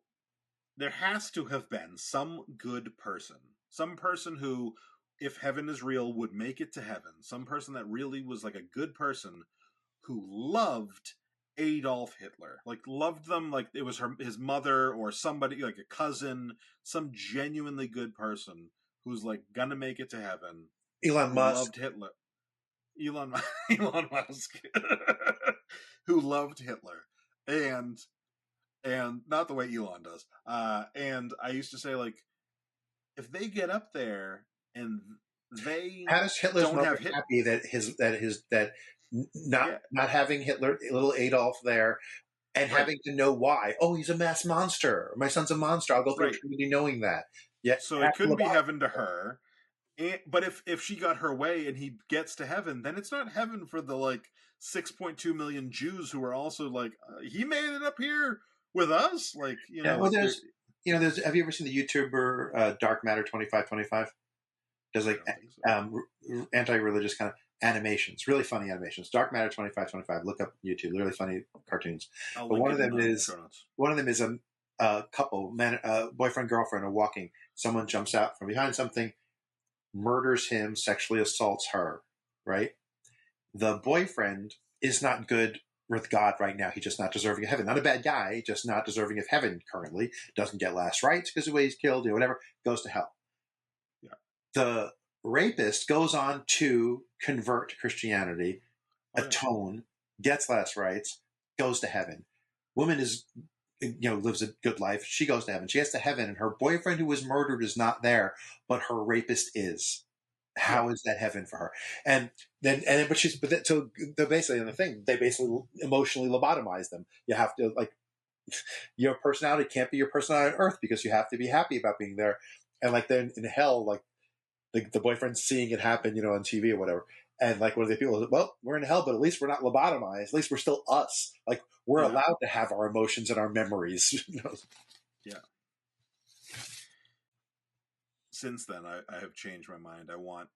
there has to have been some good person, some person who, if heaven is real, would make it to heaven. Some person that really was like a good person who loved Adolf Hitler, like loved them like it was his mother or somebody, like a cousin, some genuinely good person who's like gonna make it to heaven. Elon Who Musk. loved Hitler. Elon Musk, who loved Hitler, and not the way Elon does. And I used to say, like, if they get up there and they How does Hitler's don't mother have Hit- happy that not having Hitler, little Adolf there, and Right. having to know why? Oh, he's a mass monster. My son's a monster. I'll go through Right. eternity knowing that. Yeah, So it couldn't be heaven to her. But if she got her way and he gets to heaven, then it's not heaven for the like 6.2 million Jews who are also like he made it up here with us. Like Yeah, well, there's have you ever seen the YouTuber Dark Matter 2525? Does like anti-religious kind of animations, really funny animations. Dark Matter 2525. Look up YouTube, really funny cartoons. But one of them is a couple, boyfriend girlfriend are walking. Someone jumps out from behind something, murders him, sexually assaults her. Right. The boyfriend is not good with God right now. He's just not deserving of heaven. Not a bad guy, just not deserving of heaven currently. Doesn't get last rites because of the way he's killed, whatever. Goes to hell. Yeah. The rapist goes on to convert to Christianity, atone, gets last rites, goes to heaven. Woman is, lives a good life. She goes to heaven. She gets to heaven, and her boyfriend who was murdered is not there, but her rapist is. How is that heaven for her? So they're basically in the thing. They basically emotionally lobotomize them. You have to your personality can't be your personality on Earth because you have to be happy about being there. And like then in hell, like the boyfriend's seeing it happen, on TV or whatever. And like one of the people is, well, we're in hell, but at least we're not lobotomized. At least we're still us. Like we're allowed to have our emotions and our memories. Yeah. Since then, I have changed my mind. I want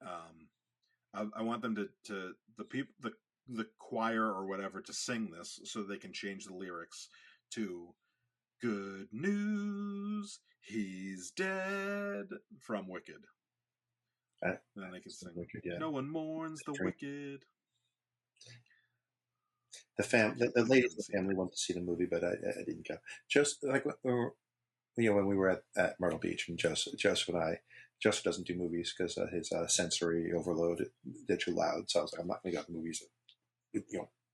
them to the people the choir or whatever to sing this so they can change the lyrics to "Good news, he's dead" from Wicked. And then they can sing Wicked, "No one mourns the wicked." The ladies in the family wanted to see the movie, but I didn't go. Just like when we were at Myrtle Beach, and Joseph and I. Joseph doesn't do movies because his sensory overload, they're too loud. So I was like, I'm not going to go to movies that,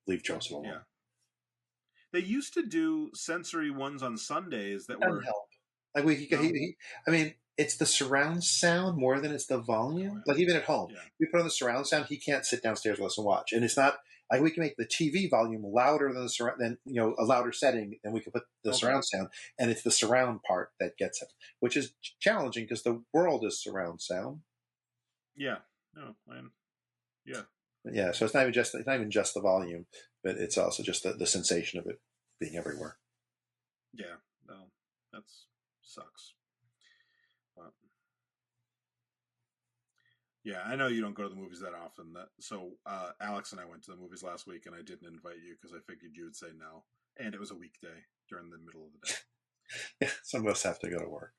leave Joseph alone. Yeah. They used to do sensory ones on Sundays that were help. Like it's the surround sound more than it's the volume. Like even at home, we put on the surround sound. He can't sit downstairs with us and watch, and it's not. Like we can make the TV volume louder than a louder setting, and we can put the surround sound, and it's the surround part that gets him, which is challenging because the world is surround sound. Yeah. No. Yeah. Yeah. So it's not even just the volume, but it's also just the sensation of it being everywhere. Yeah. No, that sucks. But yeah, I know you don't go to the movies that often. So Alex and I went to the movies last week, and I didn't invite you because I figured you would say no. And it was a weekday during the middle of the day. Yeah, some of us have to go to work.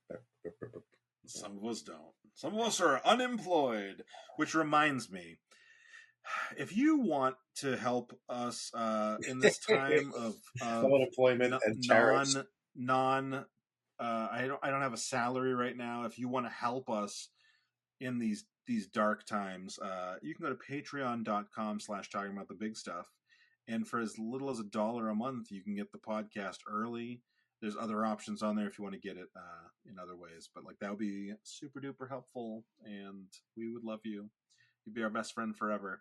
Some of us don't. Some of us are unemployed. Which reminds me, if you want to help us in this time of unemployment and tariffs, I don't have a salary right now. If you want to help us in these dark times, you can go to patreon.com/talking about the big stuff, and for as little as $1 a month, you can get the podcast early. There's other options on there if you want to get it in other ways, but like that would be super duper helpful, and we would love you. You'd be our best friend forever.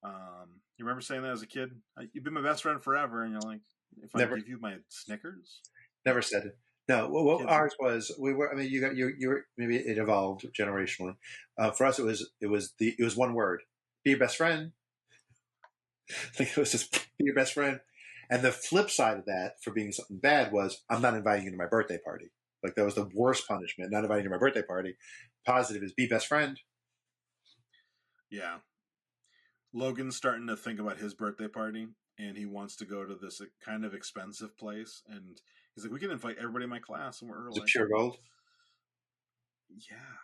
You remember saying that as a kid? You've been my best friend forever, and you're like, if I Never, give you my Snickers, never said it. No, what kids. ours was, we were. I mean, you were. Maybe it evolved generationally. For us, it was one word: be your best friend. I think it was just be your best friend. And the flip side of that, for being something bad, was I'm not inviting you to my birthday party. Like that was the worst punishment. Not inviting you to my birthday party. Positive is be best friend. Yeah. Logan's starting to think about his birthday party, and he wants to go to this kind of expensive place. And he's like, we can invite everybody in my class, and we're Is it like, pure gold? yeah.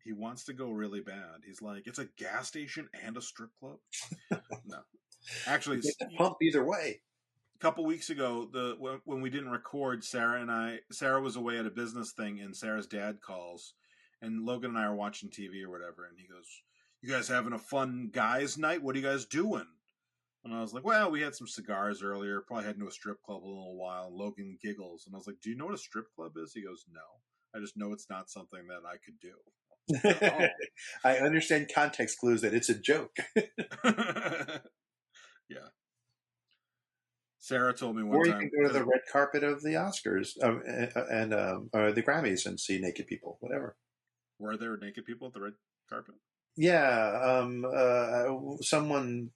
He wants to go really bad. He's like, it's a gas station and a strip club. No, actually, Get the pump either way. a couple weeks ago, when we didn't record, Sarah was away at a business thing, and Sarah's dad calls, and Logan and I are watching TV or whatever, and he goes, "You guys having a fun guys' night? What are you guys doing?" And I was like, "Well, we had some cigars earlier. Probably heading to a strip club a little while." And Logan giggles, and I was like, "Do you know what a strip club is?" He goes, "No. I just know it's not something that I could do." Oh. I understand context clues that it's a joke. Yeah. Sarah told me one Or you time. can go to the red carpet of the Oscars or the Grammys and see naked people, whatever. Were there naked people at the red carpet? Yeah,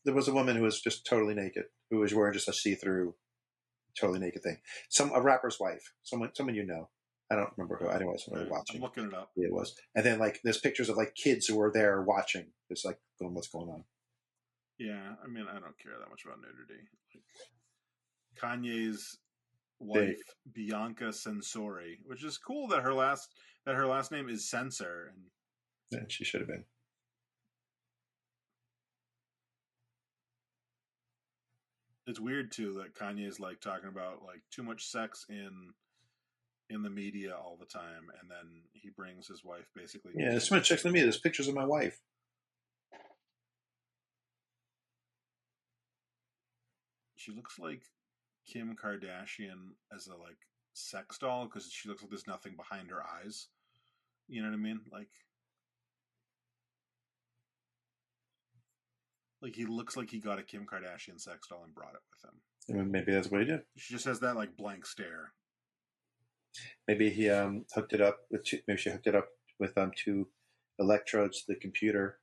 there was a woman who was just totally naked, who was wearing just a see-through, totally naked thing. A rapper's wife, someone you know. I don't remember who. I wasn't really watching. I'm looking it up. It was, and then like there's pictures of like kids who were there watching. It's like going, what's going on? Yeah, I mean, I don't care that much about nudity. Kanye's wife, Bianca Censori, which is cool that her last name is Censor, and Yeah, she should have been. it's weird too that Kanye's like talking about like too much sex in the media all the time, and then he brings his wife basically. Yeah, there's so much checks on me. There's pictures of my wife. She looks like Kim Kardashian as a like sex doll because she looks like there's nothing behind her eyes. You know what I mean? Like he looks like he got a Kim Kardashian sex doll and brought it with him. I mean, maybe that's what he did. She just has that like blank stare. Maybe he hooked it up with two, maybe she hooked it up with two electrodes to the computer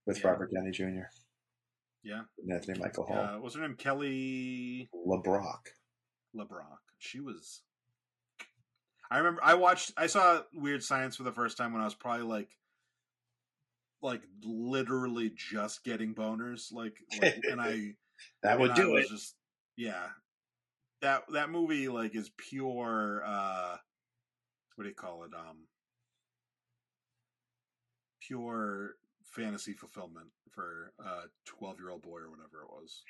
with Robert Downey Jr. Yeah. And Anthony Michael Hall. What's her name? Kelly LeBrock. She was. I remember I saw Weird Science for the first time when I was probably like literally just getting boners, and I that would do it. Just yeah. That movie like is pure what do you call it? Pure fantasy fulfillment for a 12-year-old boy or whatever it was.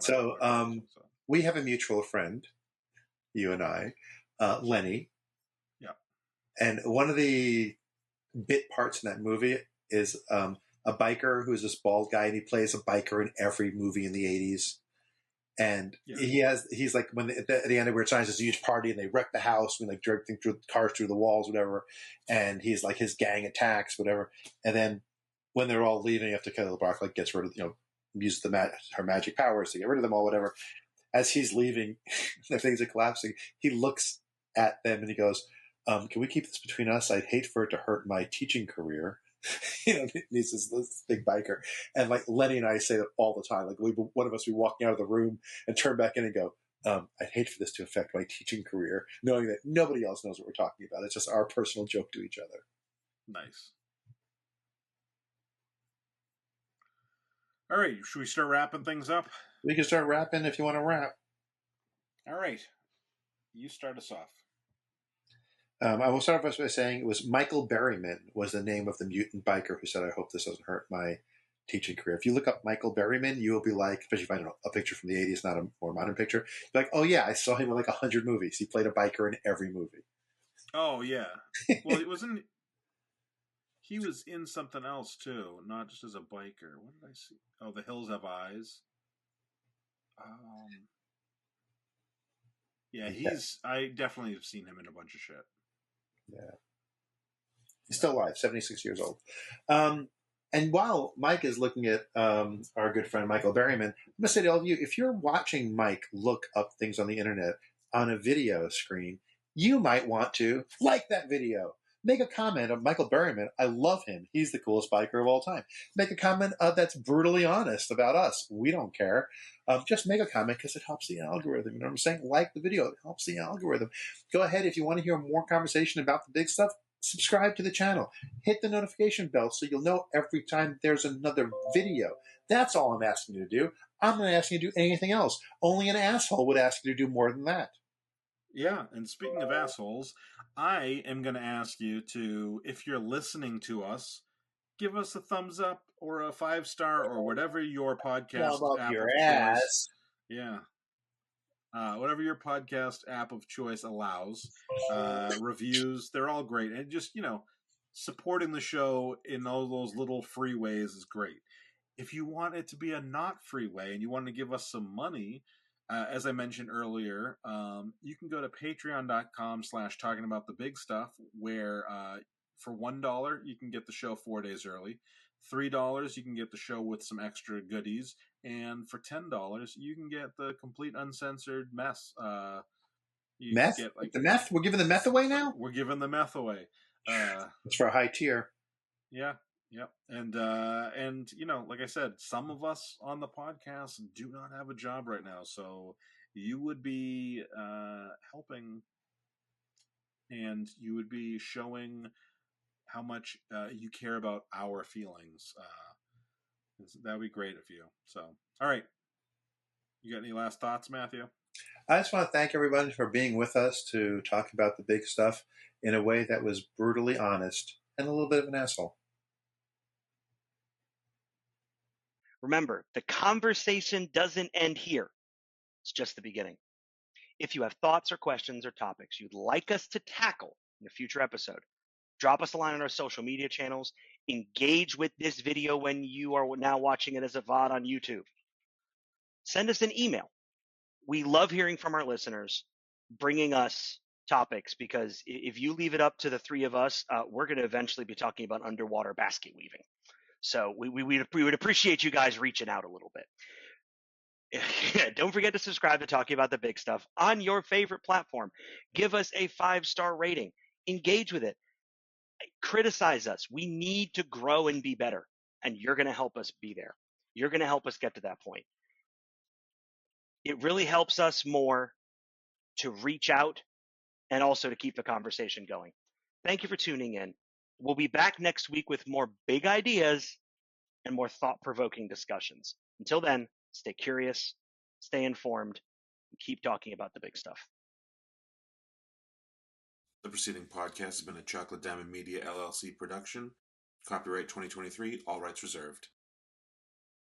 So we have a mutual friend, you and I, Lenny. Yeah. And one of the bit parts in that movie is a biker who's this bald guy, and he plays a biker in every movie in the 80s. And he's like, when at the end of Weird Science, there's a huge party and they wreck the house and like drag cars through the walls, whatever. And he's like, his gang attacks, whatever. And then when they're all leaving after Kelly LeBrock like gets rid of, uses her magic powers to get rid of them all, whatever. As he's leaving, the things are collapsing. He looks at them and he goes, "Can we keep this between us? I'd hate for it to hurt my teaching career." He's this big biker, and like Lenny and I say that all the time. Like one of us be walking out of the room and turn back in and go, "I'd hate for this to affect my teaching career," knowing that nobody else knows what we're talking about. It's just our personal joke to each other. Nice. All right, should we start wrapping things up? We can start rapping if you want to rap. All right, you start us off. I will start off by saying it was Michael Berryman was the name of the mutant biker who said, "I hope this doesn't hurt my teaching career." If you look up Michael Berryman, you will be like, especially if I know a picture from the 80s, not a more modern picture, be like, "Oh yeah, I saw him in like 100 movies. He played a biker in every movie." Oh yeah. Well, he was in something else too, not just as a biker. What did I see? Oh, The Hills Have Eyes. Yeah, I definitely have seen him in a bunch of shit. Yeah. He's still alive, 76 years old. And while Mike is looking at our good friend Michael Berryman, I'm going to say to all of you, if you're watching Mike look up things on the internet on a video screen, you might want to like that video. Make a comment of Michael Berryman. I love him. He's the coolest biker of all time. Make a comment that's brutally honest about us. We don't care. Just make a comment because it helps the algorithm. You know what I'm saying? Like the video. It helps the algorithm. Go ahead. If you want to hear more conversation about the big stuff, subscribe to the channel. Hit the notification bell so you'll know every time there's another video. That's all I'm asking you to do. I'm not asking you to do anything else. Only an asshole would ask you to do more than that. Yeah, and speaking of assholes, I am going to ask you to, if you're listening to us, give us a thumbs up or a 5-star or whatever your podcast Thumb up app your of ass. choice. Yeah. Whatever your podcast app of choice allows. Reviews, they're all great. And just, supporting the show in all those little free ways is great. If you want it to be a not free way and you want to give us some money, as I mentioned earlier, you can go to patreon.com/talking about the big stuff, where for $1 you can get the show 4 days early, $3 you can get the show with some extra goodies, and for $10 you can get the complete uncensored mess. Meth? The meth? We're giving the meth away now? We're giving the meth away. It's for a high tier. Yeah. Yep. And like I said, some of us on the podcast do not have a job right now, so you would be helping, and you would be showing how much you care about our feelings. That would be great of you. So, all right. You got any last thoughts, Matthew? I just want to thank everybody for being with us to talk about the big stuff in a way that was brutally honest and a little bit of an asshole. Remember, the conversation doesn't end here. It's just the beginning. If you have thoughts or questions or topics you'd like us to tackle in a future episode, drop us a line on our social media channels. Engage with this video when you are now watching it as a VOD on YouTube. Send us an email. We love hearing from our listeners, bringing us topics, because if you leave it up to the three of us, we're going to eventually be talking about underwater basket weaving. So we would appreciate you guys reaching out a little bit. Don't forget to subscribe to Talking About the Big Stuff on your favorite platform. Give us a 5-star rating. Engage with it. Criticize us. We need to grow and be better, and you're going to help us be there. You're going to help us get to that point. It really helps us more to reach out and also to keep the conversation going. Thank you for tuning in. We'll be back next week with more big ideas and more thought-provoking discussions. Until then, stay curious, stay informed, and keep talking about the big stuff. The preceding podcast has been a Chocolate Diamond Media LLC production. Copyright 2023, all rights reserved.